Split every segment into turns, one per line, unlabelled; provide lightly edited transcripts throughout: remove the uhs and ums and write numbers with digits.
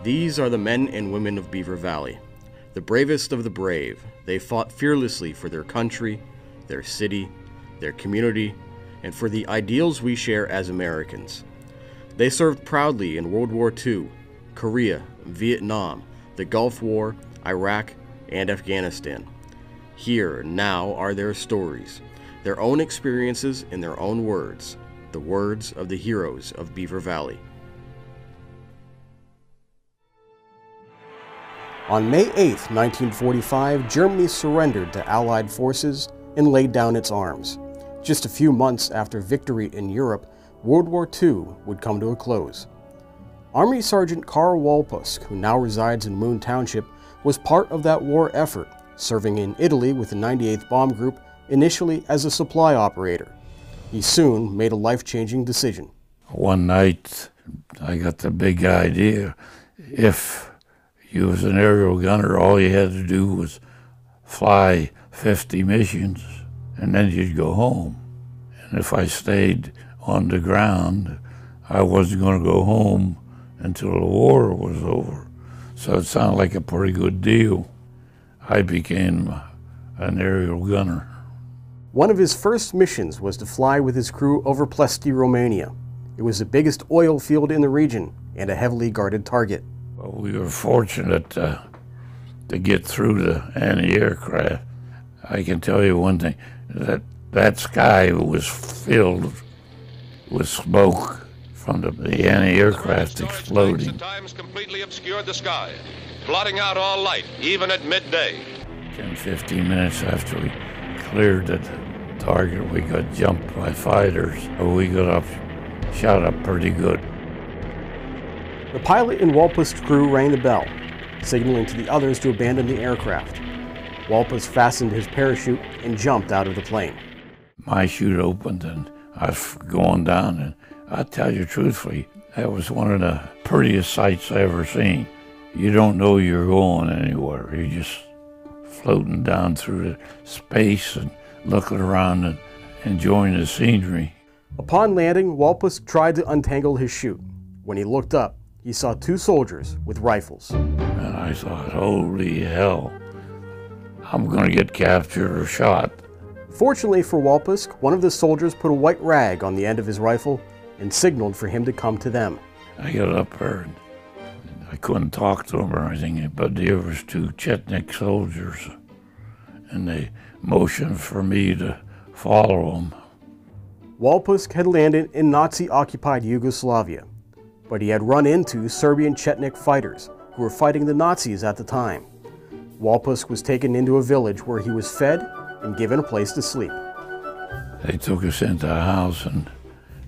These are the men and women of Beaver Valley, the bravest of the brave. They fought fearlessly for their country, their city, their community, and for the ideals we share as Americans. They served proudly in World War II, Korea, Vietnam, the Gulf War, Iraq, and Afghanistan. Here now are their stories, their own experiences in their own words, the words of the heroes of Beaver Valley. On May 8, 1945, Germany surrendered to Allied forces and laid down its arms. Just a few months after victory in Europe, World War II would come to a close. Army Sergeant Carl-Walpusk, who now resides in Moon Township, was part of that war effort, serving in Italy with the 98th Bomb Group, initially as a supply operator. He soon made a life-changing decision.
One night, I got the big idea. If you was an aerial gunner, all you had to do was fly 50 missions, and then you'd go home. And if I stayed on the ground, I wasn't going to go home until the war was over. So it sounded like a pretty good deal. I became an aerial gunner.
One of his first missions was to fly with his crew over Plesky, Romania. It was the biggest oil field in the region and a heavily guarded target.
Well, we were fortunate to get through the anti-aircraft. I can tell you one thing, that sky was filled with smoke from the anti-aircraft exploding.
At times completely obscured the sky, blotting out all light, even at midday.
10, 15 minutes after we cleared the target, we got jumped by fighters. We got up, shot up pretty good.
The pilot and Walpusk's crew rang the bell, signaling to the others to abandon the aircraft. Walpusk fastened his parachute and jumped out of the plane.
My chute opened and I was going down, and I tell you truthfully, that was one of the prettiest sights I ever seen. You don't know you're going anywhere. You're just floating down through the space and looking around and enjoying the scenery.
Upon landing, Walpusk tried to untangle his chute. When he looked up, he saw two soldiers with rifles.
And I thought, holy hell, I'm going to get captured or shot.
Fortunately for Walpusk, one of the soldiers put a white rag on the end of his rifle and signaled for him to come to them.
I got up there and I couldn't talk to them or anything, but there was two Chetnik soldiers, and they motioned for me to follow them.
Walpusk had landed in Nazi-occupied Yugoslavia, but he had run into Serbian Chetnik fighters who were fighting the Nazis at the time. Walpusk was taken into a village where he was fed and given a place to sleep.
They took us into a house and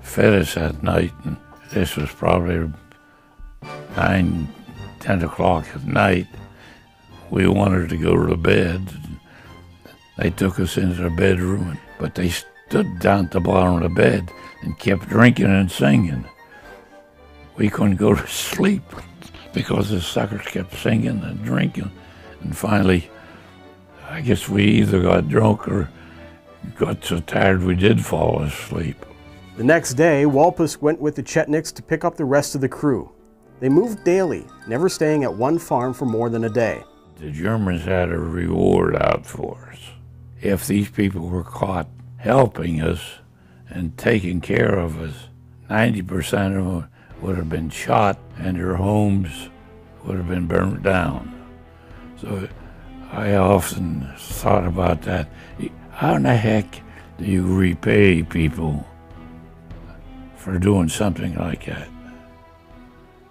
fed us at night, and this was probably 9, 10 o'clock at night. We wanted to go to bed. They took us into the bedroom, but they stood down at the bottom of the bed and kept drinking and singing. We couldn't go to sleep because the suckers kept singing and drinking. And finally, I guess we either got drunk or got so tired we did fall asleep.
The next day, Walpusk went with the Chetniks to pick up the rest of the crew. They moved daily, never staying at one farm for more than a day.
The Germans had a reward out for us. If these people were caught helping us and taking care of us, 90% of them would have been shot and their homes would have been burned down. So I often thought about that. How in the heck do you repay people for doing something like that?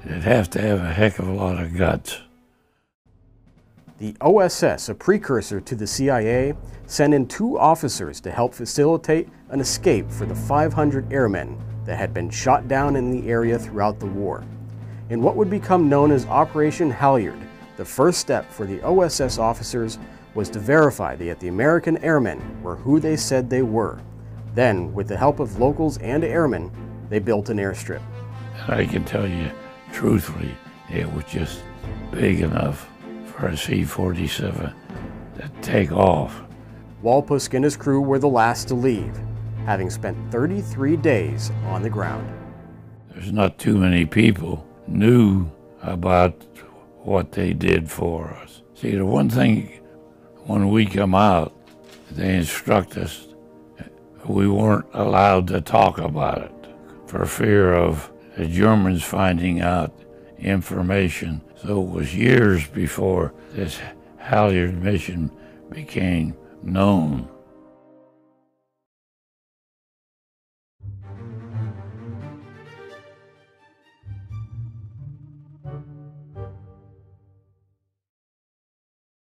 You'd have to have a heck of a lot of guts.
The OSS, a precursor to the CIA, sent in 2 officers to help facilitate an escape for the 500 airmen that had been shot down in the area throughout the war. In what would become known as Operation-Halyard, the first step for the OSS officers was to verify that the American airmen were who they said they were. Then, with the help of locals and airmen, they built an airstrip.
And I can tell you, truthfully, it was just big enough for a C-47 to take off.
Walpusk and his crew were the last to leave, having spent 33 days on the ground.
There's not too many people knew about what they did for us. See, the one thing, when we come out, they instruct us, we weren't allowed to talk about it for fear of the Germans finding out information. So it was years before this halyard mission became known.